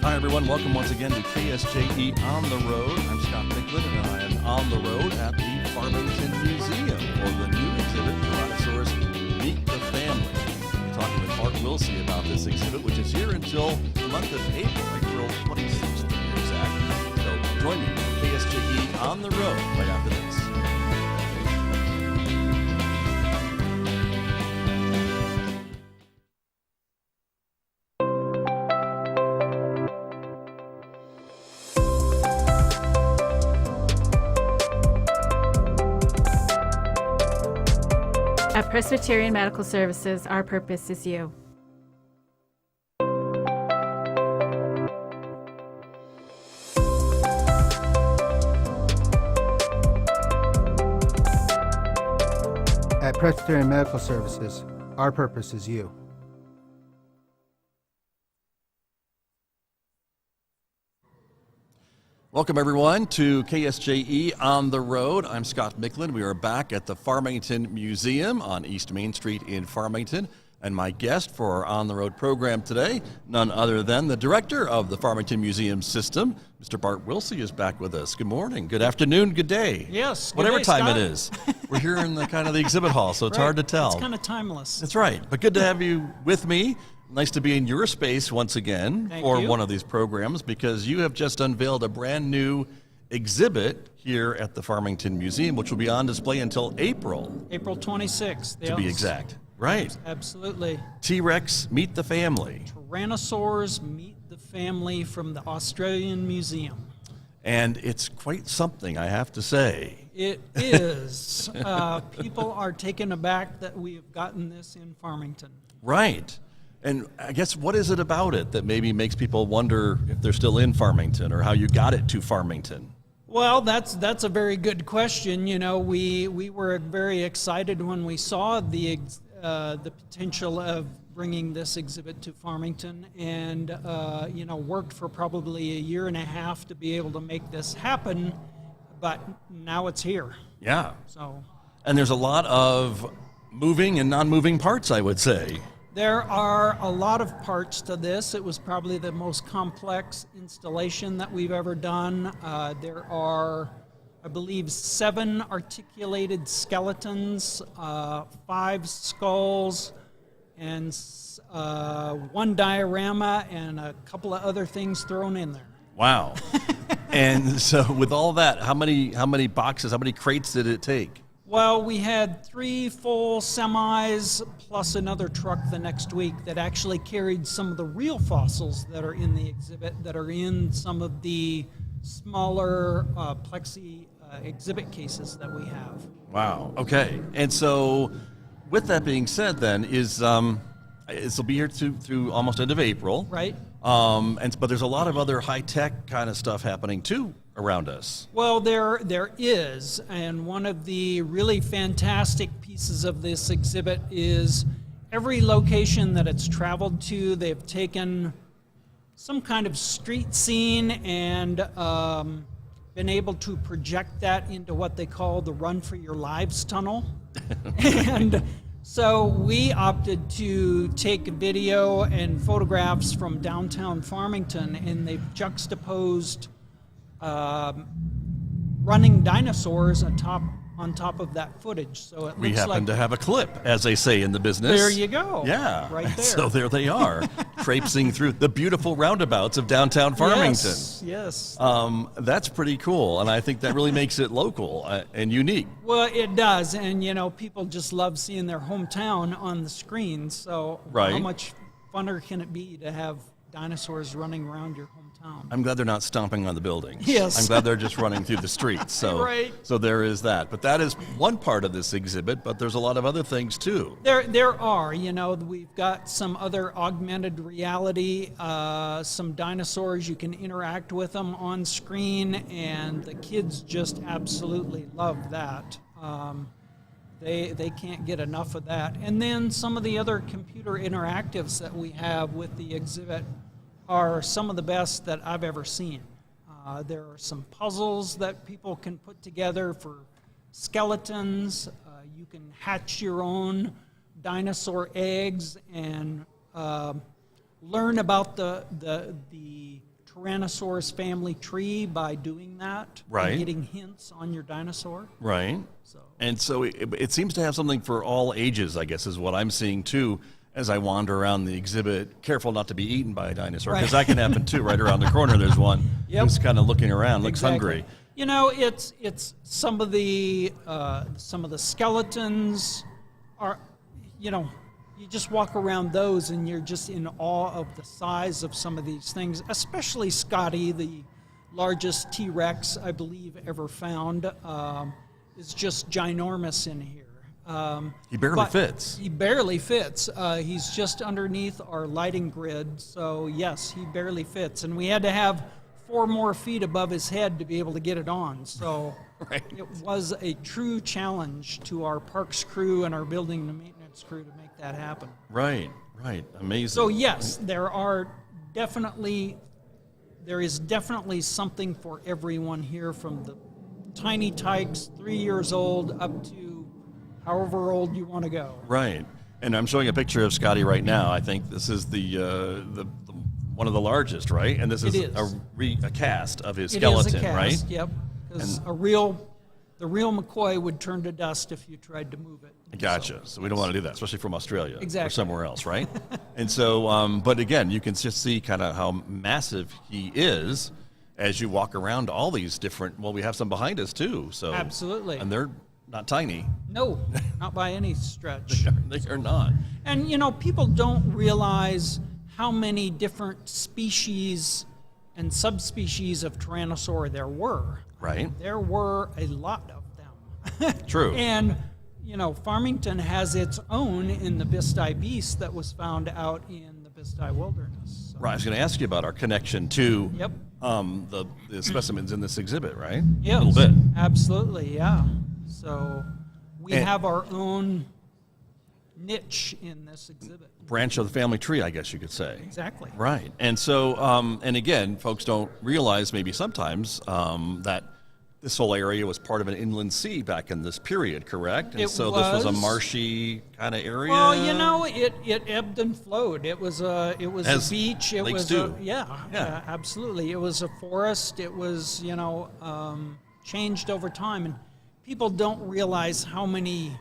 Hi, everyone. Welcome once again to KSJE On the Road. I'm Scott Michlin, and I am on the road at the Farmington Museum for the new exhibit, Tyrannosaurus Meet the Family. We're talking with Mark Wilsey about this exhibit, which is here until the month of April 26th to be exact. So join me for KSJE On the Road right after this. At Presbyterian Medical Services, our purpose is you. At Presbyterian Medical Services, our purpose is you. Welcome, everyone, to KSJE On the Road. I'm Scott Michlin. We are back at the Farmington Museum on East Main Street in Farmington. And my guest for our On the Road program today, none other than the director of the Farmington Museum System, Mr. Bart Wilsey, is back with us. Good morning, good afternoon, good day. Yes, good whatever day, time Scott. it is. We're here in the kind of the exhibit hall, so it's hard to tell. It's kind of timeless. That's right. But good to have you with me. Nice to be in your space once again for one of these programs, because you have just unveiled a brand new exhibit here at the Farmington Museum, which will be on display until April. April 26th. To be exact. Right. Absolutely. T-Rex Meet the Family. Tyrannosaurus Meet the Family from the Australian Museum. And it's quite something, I have to say. It is. People are taken aback that we have gotten this in Farmington. Right. And I guess, what is it about it that maybe makes people wonder if they're still in Farmington, or how you got it to Farmington? Well, that's a very good question. You know, we were very excited when we saw the potential of bringing this exhibit to Farmington, and you know, worked for probably a year and a half to be able to make this happen. But now it's here. Yeah. So. And there's a lot of moving and non-moving parts, I would say. There are a lot of parts to this. It was probably the most complex installation that we've ever done. There are, I believe, 7 articulated skeletons, 5 skulls, and 1 diorama, and a couple of other things thrown in there. Wow. And so with all that, how many boxes, how many crates did it take? Well, we had 3 full semis plus another truck the next week that actually carried some of the real fossils that are in the exhibit, that are in some of the smaller plexi exhibit cases that we have. Wow. Okay. And so, with that being said, then this will be here through almost end of April, right? But there's a lot of other high tech kind of stuff happening too around us. Well, there is, and one of the really fantastic pieces of this exhibit is every location that it's traveled to, they've taken some kind of street scene and been able to project that into what they call the Run for Your Lives tunnel. And so we opted to take video and photographs from downtown Farmington, and they've juxtaposed running dinosaurs on top of that footage. So it We looks happen like to have a clip, as they say in the business. There you go. Yeah. Right there. So there they are, traipsing through the beautiful roundabouts of downtown Farmington. Yes. That's pretty cool, and I think that really makes it local and unique. Well, it does, and you know, people just love seeing their hometown on the screen. So Right. how much funner can it be to have dinosaurs running around your hometown? I'm glad they're not stomping on the buildings. Yes. I'm glad they're just running through the streets. So, Right. So there is that. But that is one part of this exhibit, but there's a lot of other things too. There are, you know, we've got some other augmented reality, some dinosaurs, you can interact with them on screen, and the kids just absolutely love that. They can't get enough of that. And then some of the other computer interactives that we have with the exhibit are some of the best that I've ever seen. There are some puzzles that people can put together for skeletons. You can hatch your own dinosaur eggs and learn about the Tyrannosaurus family tree by doing that. Right. And getting hints on your dinosaur. Right. So. And so it seems to have something for all ages, I guess, is what I'm seeing too as I wander around the exhibit. Careful not to be eaten by a dinosaur, because that can happen too. Right around the corner, there's one who's kind of looking around, looks hungry. You know, it's some of the skeletons are, you know, you just walk around those and you're just in awe of the size of some of these things, especially Scotty, the largest T-Rex I believe ever found, is just ginormous in here. He barely fits. He barely fits. He's just underneath our lighting grid, so yes, he barely fits. And we had to have 4 more feet above his head to be able to get it on. So it was a true challenge to our parks crew and our building and maintenance crew to make that happen. Right. Amazing. So yes, there is definitely something for everyone here, from the tiny tykes, 3 years old, up to however old you want to go. Right. And I'm showing a picture of Scotty right now. I think this is the one of the largest, right? And this is a cast of his skeleton, it is a cast, right? Yep. Because the real McCoy would turn to dust if you tried to move it. Gotcha. So we don't want to do that, especially from Australia or somewhere else, right? And so, but again, you can just see kind of how massive he is as you walk around all these different. Well, we have some behind us too. So absolutely. And they're not tiny. No, not by any stretch. They are not. And you know, people don't realize how many different species and subspecies of Tyrannosaur there were. Right. There were a lot of them. True. And, you know, Farmington has its own in the Bisti Beast that was found out in the Bisti Wilderness. So. Right. I was going to ask you about our connection to Yep. the specimens in this exhibit, right? Yes, A little bit. absolutely, yeah. So we have our own niche in this exhibit. Branch of the family tree, I guess you could say. Exactly. Right. And so, and again, folks don't realize maybe sometimes that this whole area was part of an inland sea back in this period, correct? And so this was a marshy kind of area. Well, you know, it ebbed and flowed. It was a beach. It lakes was do. Yeah, absolutely. It was a forest. It was, you know, changed over time, and people don't realize how many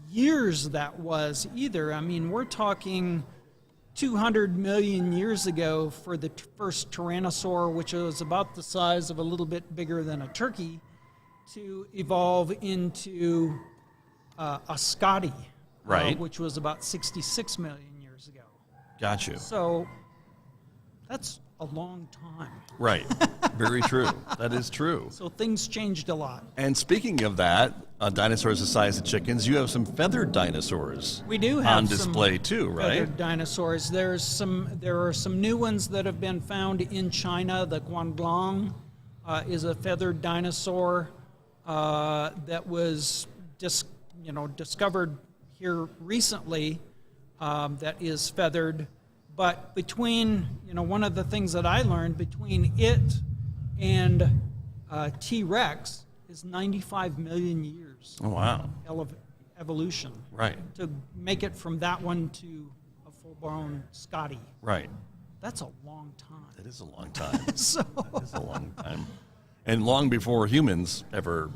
years that was either. I mean, we're talking 200 million years ago for the first Tyrannosaur, which was about the size of a little bit bigger than a turkey, to evolve into a Scotty, right, which was about 66 million years ago. Got you. So that's a long time. Right. Very true. That is true. So things changed a lot. And speaking of that, dinosaurs the size of chickens, you have some feathered dinosaurs. We do have on display too, right? Feathered dinosaurs. There are some new ones that have been found in China. The Guanglong is a feathered dinosaur that was discovered here recently. That is feathered. But between, one of the things that I learned between it and T-Rex is 95 million years. Oh, wow. Evolution. Right. To make it from that one to a full-blown Scotty. Right. That's a long time. It is a long time. It is a long time. And long before humans ever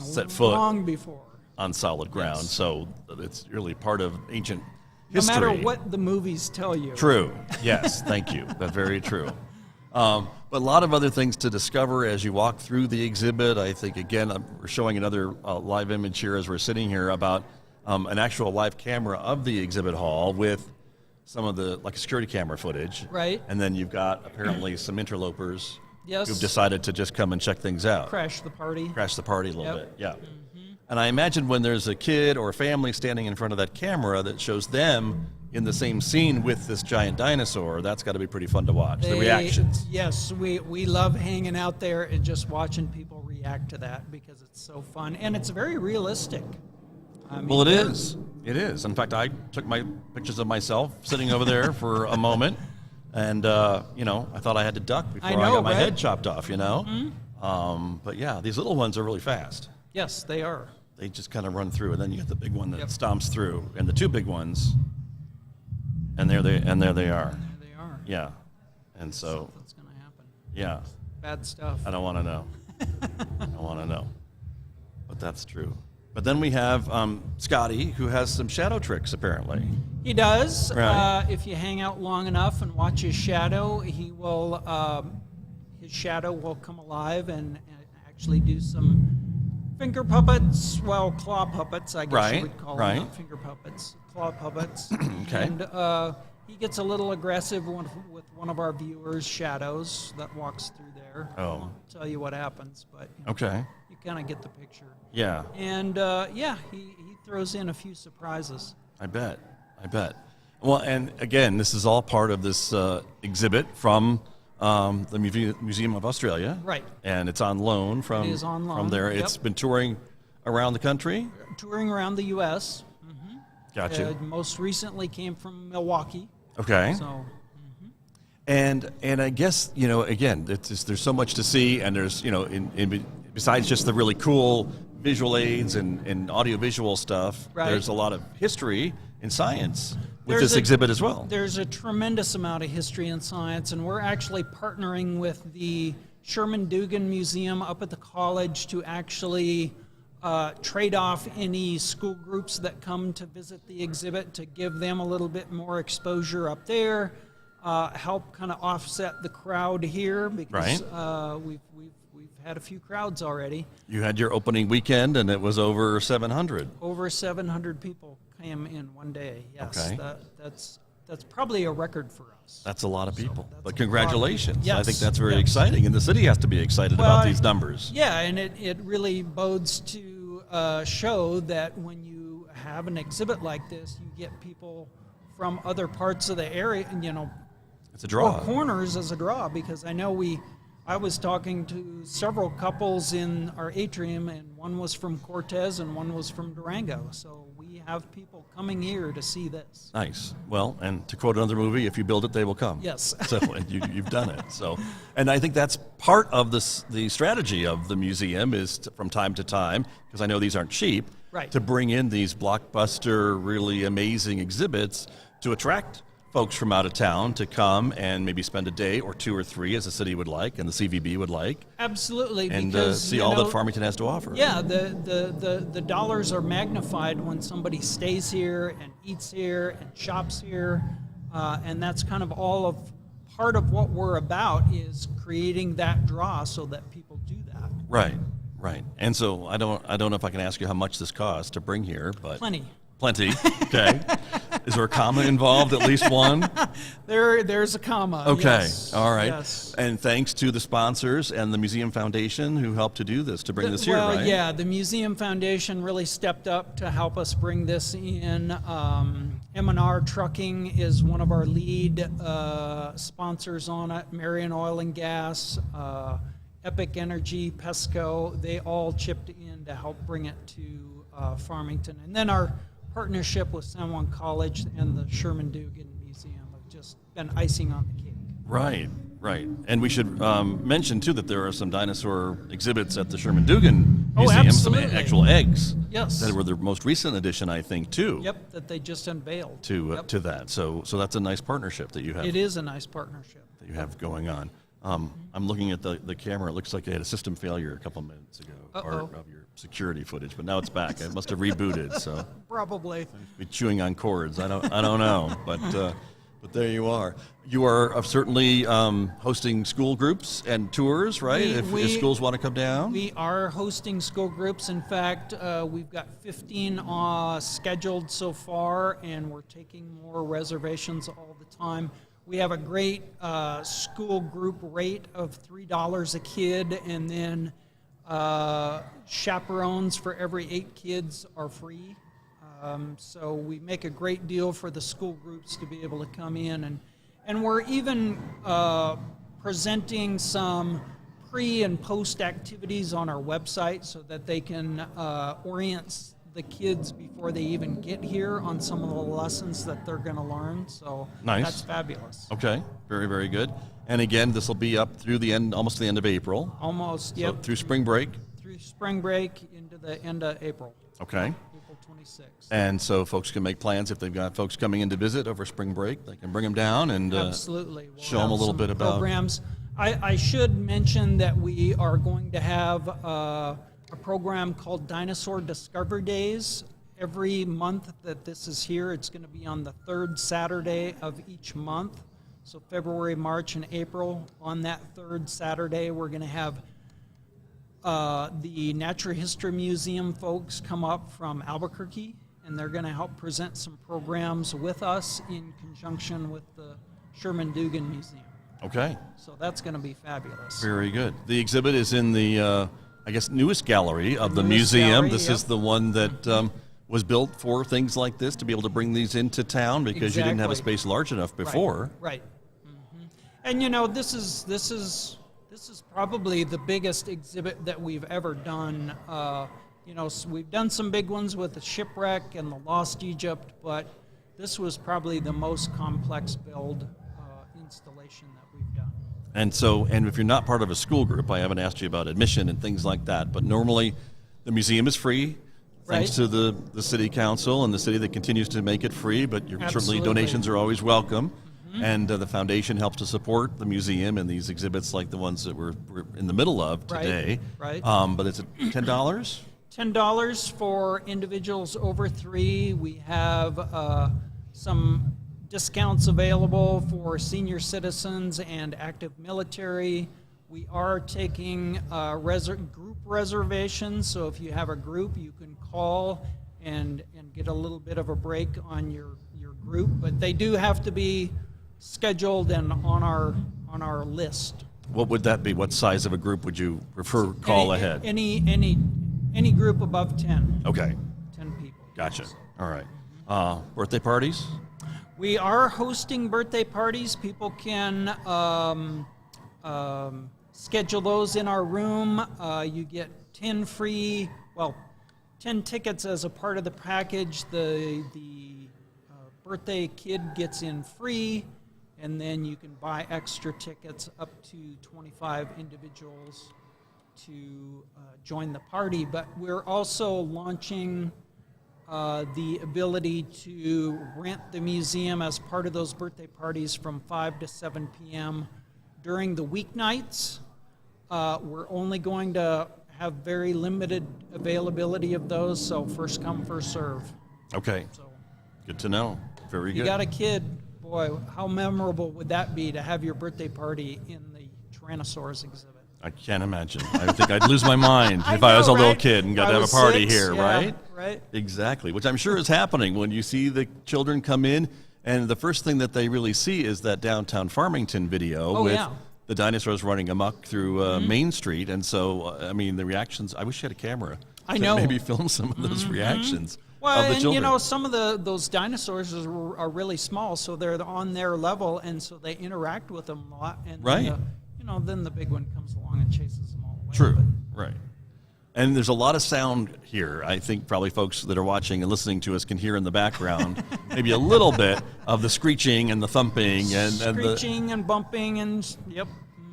set foot long before. on solid ground. Yes. So it's really part of ancient history. No matter what the movies tell you. True. Yes, thank you. That's very true. But a lot of other things to discover as you walk through the exhibit. I think, again, we're showing another live image here as we're sitting here about an actual live camera of the exhibit hall with some of the security camera footage. Right. And then you've got apparently some interlopers Yes. who've decided to just come and check things out. Crash the party. Crash the party a little Yep. bit, yeah. And I imagine when there's a kid or a family standing in front of that camera that shows them in the same scene with this giant dinosaur, that's got to be pretty fun to watch, the reactions. Yes, we love hanging out there and just watching people react to that because it's so fun. And it's very realistic. I mean, Well, it is. It is. In fact, I took my pictures of myself sitting over there for a moment, and, I thought I had to duck before I got my head chopped off, Mm-hmm. But yeah, these little ones are really fast. Yes, they are. They just kind of run through, and then you get the big one that stomps through, and the two big ones, and there they are. There they are. Yeah, and so What's going to happen? Yeah. Bad stuff. I don't want to know. I don't want to know. But that's true. But then we have Scotty, who has some shadow tricks, apparently. He does. Right. If you hang out long enough and watch his shadow, he will. His shadow will come alive and actually do some finger puppets. Well, claw puppets, I guess you would call them. Not finger puppets, claw puppets. Okay. And he gets a little aggressive with one of our viewers' shadows that walks through there. Oh. I won't tell you what happens, but Okay. you kind of get the picture. Yeah. And he throws in a few surprises. I bet. Well, and again, this is all part of this exhibit from the Museum of Australia. Right. And it's on loan from, It is on loan, from there. yep. It's been touring around the country. Touring around the U.S. Gotcha. Most recently came from Milwaukee. Okay. So And I guess, again, there's so much to see, and there's, besides just the really cool visual aids and audiovisual stuff, Right. there's a lot of history and science with There's this exhibit as well. There's a tremendous amount of history and science, and we're actually partnering with the Sherman Dugan Museum up at the college to actually trade off any school groups that come to visit the exhibit to give them a little bit more exposure up there, help kind of offset the crowd here because we've had a few crowds already. You had your opening weekend, and it was over 700. Over 700 people came in one day. Yes, Okay. that's probably a record for us. That's a lot of people. that's But a congratulations. lot of- I think Yes, that's very yes. exciting, and the city has to be excited Well, about these numbers. Yeah, and it really bodes to show that when you have an exhibit like this, you get people from other parts of the area, It's a draw. Four Corners as a draw, because I know I was talking to several couples in our atrium, and one was from Cortez and one was from Durango. So we have people coming here to see this. Nice. Well, and to quote another movie, if you build it, they will come. Yes. So you've done it. So, and I think that's part of the strategy of the museum is from time to time, because I know these aren't cheap, Right. to bring in these blockbuster, really amazing exhibits to attract folks from out of town to come and maybe spend a day or two or three, as the city would like and the CVB would like, Absolutely. and because, see all that Farmington has to offer. Yeah, the dollars are magnified when somebody stays here and eats here and shops here, and that's kind of part of what we're about is creating that draw so that people do that. Right. And so I don't know if I can ask you how much this costs to bring here, but Plenty. Okay. Is there a comma involved? At least one? There's a comma. Okay. Yes. All right. Yes. And thanks to the sponsors and the Museum Foundation who helped to do this, to bring this here, right? Yeah, the Museum Foundation really stepped up to help us bring this in. M&R Trucking is one of our lead sponsors on it. Marion Oil and Gas, Epic Energy, Pesco, they all chipped in to help bring it to Farmington. And then our partnership with San Juan College and the Sherman Dugan Museum have just been icing on the cake. Right. And we should mention, too, that there are some dinosaur exhibits at the Sherman Dugan Museum, some absolutely. actual eggs. Yes. That were the most recent addition, I think, too. Yep, that they just unveiled. To that. So that's a nice partnership that you have. It is a nice partnership. That you have going on. I'm looking at the camera. It looks like they had a system failure a couple minutes ago, part of your security footage, but now it's back. It must have rebooted. So Probably. be chewing on cords. I don't know, but there you are. You are certainly hosting school groups and tours, right? If schools want to come down. We are hosting school groups. In fact, we've got 15 scheduled so far, and we're taking more reservations all the time. We have a great school group rate of $3 a kid, and then chaperones for every 8 kids are free. So we make a great deal for the school groups to be able to come in. And we're even presenting some pre- and post activities on our website so that they can orient the kids before they even get here on some of the lessons that they're going to learn. So Nice. That's fabulous. Okay, very, very good. And again, this will be up through almost the end of April. Almost, So yep. through spring break. Through spring break into the end of April. Okay. April 26th. And so folks can make plans if they've got folks coming in to visit over spring break. They can bring them down and Absolutely. show them a have little some bit about programs. I should mention that we are going to have a program called Dinosaur Discovery Days. Every month that this is here, it's going to be on the third Saturday of each month. So February, March, and April. On that third Saturday, we're going to have the Natural History Museum folks come up from Albuquerque, and they're going to help present some programs with us in conjunction with the Sherman Dugan Museum. Okay. So that's going to be fabulous. Very good. The exhibit is in the, I guess, newest gallery of the newest museum. gallery, This yep. is the one that was built for things like this, to be able to bring these into town, because you didn't have a Exactly. space large enough before. Right. And this is probably the biggest exhibit that we've ever done. So we've done some big ones with the shipwreck and the Lost Egypt, but this was probably the most complex build installation that we've done. And if you're not part of a school group, I haven't asked you about admission and things like that, but normally the museum is free, thanks to the city council and the city that continues to make it free, but certainly Absolutely. donations are always welcome. And the foundation helps to support the museum and these exhibits like the ones that we're in the middle of today. Right. But it's $10? $10 for individuals over 3. We have some discounts available for senior citizens and active military. We are taking group reservations, so if you have a group, you can call and get a little bit of a break on your group, but they do have to be scheduled and on our list. What would that be? What size of a group would you prefer call ahead? Any group above 10. Okay. 10 people. Gotcha. All right. Birthday parties? We are hosting birthday parties. People can schedule those in our room. You get 10 tickets as a part of the package. The birthday kid gets in free, and then you can buy extra tickets up to 25 individuals to join the party. But we're also launching the ability to rent the museum as part of those birthday parties from 5 to 7 p.m. during the weeknights. We're only going to have very limited availability of those, so first come, first serve. Okay. So Good to know. Very you good. got a kid, boy, how memorable would that be to have your birthday party in the Tyrannosaurus exhibit? I can't imagine. I think I'd lose my mind I if I was a know, little right? kid and got I to have a was party 6, here, yeah, right? Right. Exactly, which I'm sure is happening when you see the children come in, and the first thing that they really see is that downtown Farmington video with the dinosaurs running amok through Main Street. And so, the reactions, I wish you had a camera. I to know. maybe film some of those reactions Well, of the and children. some of those dinosaurs are really small, so they're on their level, and so they interact with them a lot. And Right. then the big one comes along and chases them all away. True, But right. And there's a lot of sound here. I think probably folks that are watching and listening to us can hear in the background maybe a little bit of the screeching and the thumping and screeching and bumping and yep.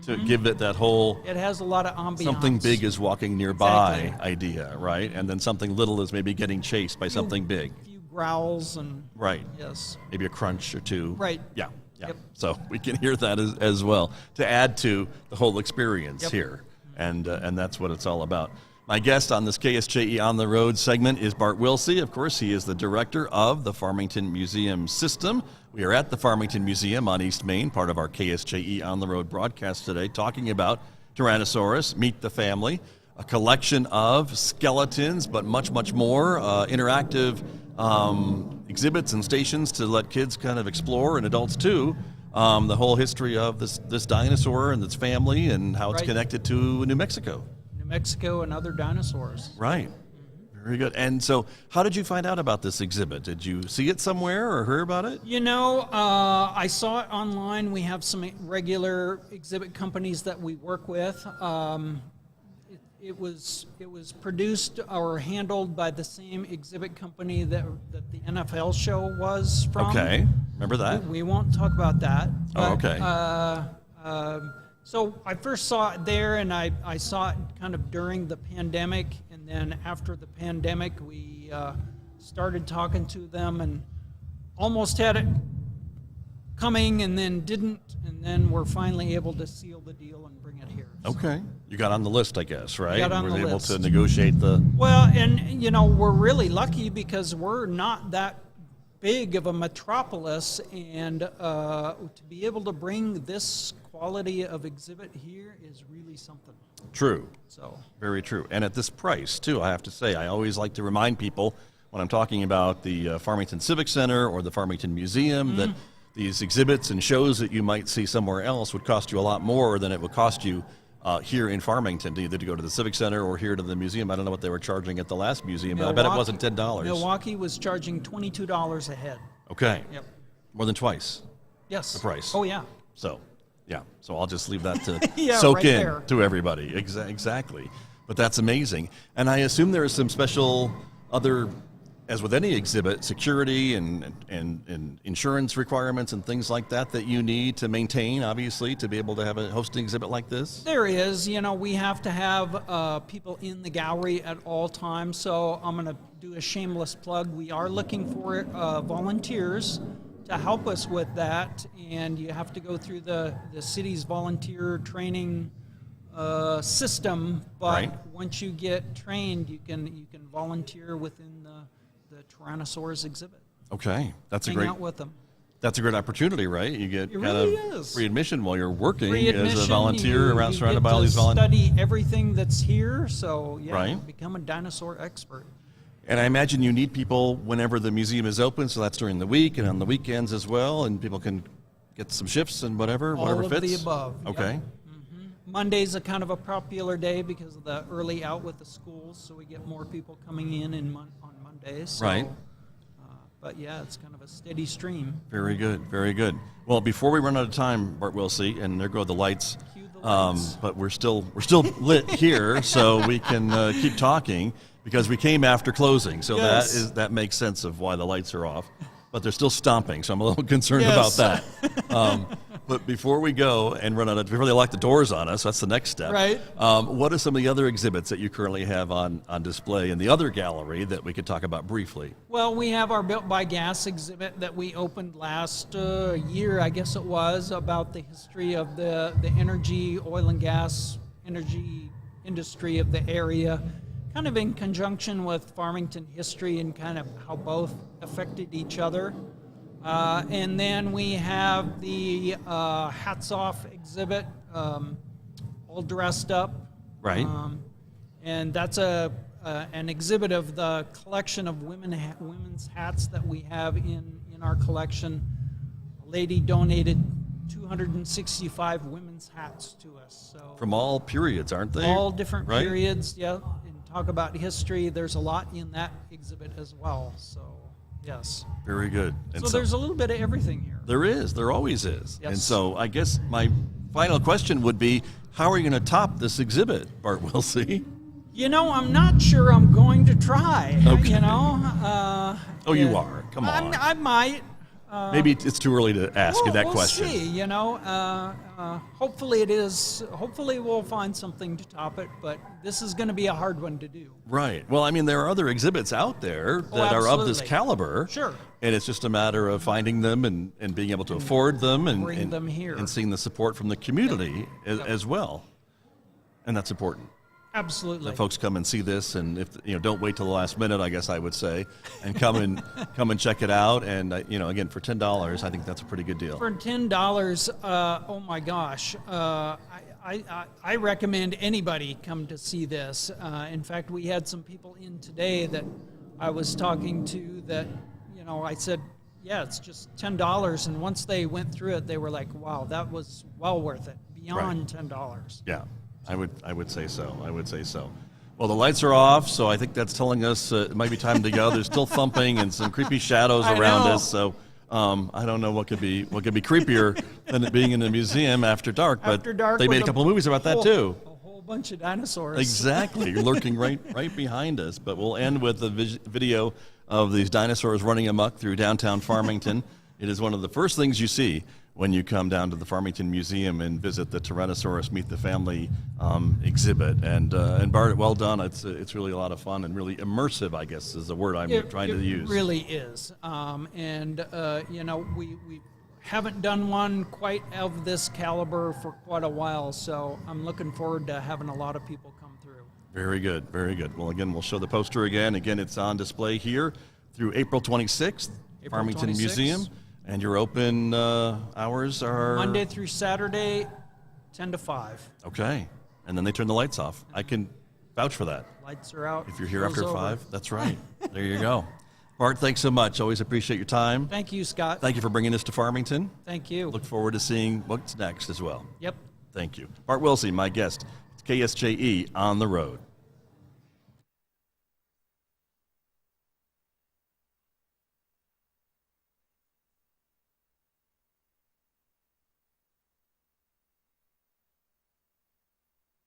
to give it that whole It has a lot of ambiance. something big is walking nearby Exactly. idea, right? And then something little is maybe getting chased by something big. A few growls and Right. yes. Maybe a crunch or two. Right. Yeah. Yeah. Yep. So we can hear that as well to add to the whole experience Yep. here. And that's what it's all about. My guest on this KSJE On the Road segment is Bart Wilsey. Of course, he is the director of the Farmington Museum System. We are at the Farmington Museum on East Main, part of our KSJE On the Road broadcast today, talking about Tyrannosaurus, Meet the Family, a collection of skeletons, but much, much more, interactive exhibits and stations to let kids kind of explore, and adults too, the whole history of this dinosaur and its family and how it's Right. connected to New Mexico. New Mexico and other dinosaurs. Right. Very good. And so how did you find out about this exhibit? Did you see it somewhere or hear about it? I saw it online. We have some regular exhibit companies that we work with. It was produced or handled by the same exhibit company that the NFL show was from. Okay. Remember that? We won't talk about that. Oh, but, okay. So I first saw it there, and I saw it kind of during the pandemic, and then after the pandemic, we started talking to them and almost had it coming and then didn't, and then we're finally able to seal the deal and bring it here. So- Okay. You got on the list, I guess, right? Got on Were the able list. to negotiate the... Well, and we're really lucky because we're not that big of a metropolis, and to be able to bring this quality of exhibit here is really something. True. So Very true. And at this price, too, I have to say, I always like to remind people when I'm talking about the Farmington Civic Center or the Farmington Museum that these exhibits and shows that you might see somewhere else would cost you a lot more than it would cost you here in Farmington, to either to go to the Civic Center or here to the museum. I don't know what they were charging at the last museum, but I bet it wasn't $10. Milwaukee was charging $22 a head. Okay. Yep. More than twice Yes. the price. Oh, yeah. So, yeah. So I'll just leave that to Yeah, soak right in there. to everybody. Exactly. But that's amazing. And I assume there is some special other, as with any exhibit, security and insurance requirements and things like that that you need to maintain, obviously, to be able to have a hosting exhibit like this? There is. We have to have people in the gallery at all times. So I'm going to do a shameless plug. We are looking for volunteers to help us with that. And you have to go through the city's volunteer training system. But Right. once you get trained, you can volunteer within the Tyrannosaurus exhibit. Okay. That's a Hang great out with them. That's a great opportunity, right? You get It kind really of is. free admission while you're working Free as a admission, volunteer around you surrounded get by all to these volunteers. study everything that's here, so yeah, Right. become a dinosaur expert. And I imagine you need people whenever the museum is open, so that's during the week and on the weekends as well, and people can get some shifts and whatever All fits. of the above. Okay. Yep. Monday's a kind of a popular day because of the early out with the schools, so we get more people coming in on Mondays. So, Right. But yeah, it's kind of a steady stream. Very good, very good. Well, before we run out of time, Bart Wilsey, and there go the lights. Cue the lights. But we're still lit here, so we can keep talking because we came after closing. So Yes. that makes sense of why the lights are off. But they're still stomping, so I'm a little concerned Yes. about that. But before we go and run out of, before they lock the doors on us, that's the next step. Right. What are some of the other exhibits that you currently have on display in the other gallery that we could talk about briefly? Well, we have our Built by Gas exhibit that we opened last year, I guess it was, about the history of the energy, oil and gas energy industry of the area, kind of in conjunction with Farmington history and kind of how both affected each other. And then we have the Hats Off exhibit, all dressed up. Right. And that's an exhibit of the collection of women's hats that we have in our collection. A lady donated 265 women's hats to us. So From all periods, aren't they? all different Right? periods, yeah. And talk about history. There's a lot in that exhibit as well. So yes. Very good. And So there's a little bit of everything here. There is. There always is. Yes. And so I guess my final question would be, how are you going to top this exhibit, Bart Wilsey? I'm not sure I'm going to try. Okay. Oh, you are. Come on. I might. Maybe it's too early to ask you that we'll question. See, hopefully it is. Hopefully we'll find something to top it, but this is going to be a hard one to do. Right. Well, I mean, there are other exhibits out there that are of this absolutely. caliber. Sure. And it's just a matter of finding them and being able to afford them and bring them here. and seeing the support from the community as well. And that's important. Absolutely. That folks come and see this, and if don't wait till the last minute, I guess I would say, and come and check it out. And again, for $10, I think that's a pretty good deal. For $10, oh my gosh, I recommend anybody come to see this. In fact, we had some people in today that I was talking to that, I said, yeah, it's just $10. And once they went through it, they were like, wow, that was well worth it, beyond $10. Yeah, I would say so. I would say so. Well, the lights are off, so I think that's telling us it might be time to go. There's still thumping and some creepy shadows I around know. us. So I don't know what could be creepier than it being in a museum after dark. But After dark they with made a couple of movies about that whole- too. A whole bunch of dinosaurs. Exactly, lurking right behind us. But we'll end with a video of these dinosaurs running amok through downtown Farmington. It is one of the first things you see when you come down to the Farmington Museum and visit the Tyrannosaurus Meet the Family exhibit. And Bart, well done. It's really a lot of fun and really immersive, I guess, is the word I'm trying to use. It really is. We haven't done one quite of this caliber for quite a while, so I'm looking forward to having a lot of people come through. Very good, very good. Well, again, we'll show the poster again. Again, it's on display here through April 26th, Farmington 26th. Museum. And your open hours are? Monday through Saturday, 10 to 5. Okay. And then they turn the lights off. I can vouch for that. Lights are out. If you're here show's after over. 5, that's right. There you go. Bart, thanks so much. Always appreciate your time. Thank you, Scott. Thank you for bringing us to Farmington. Thank you. Look forward to seeing what's next as well. Yep. Thank you. Bart Wilsey, my guest. It's KSJE on the road.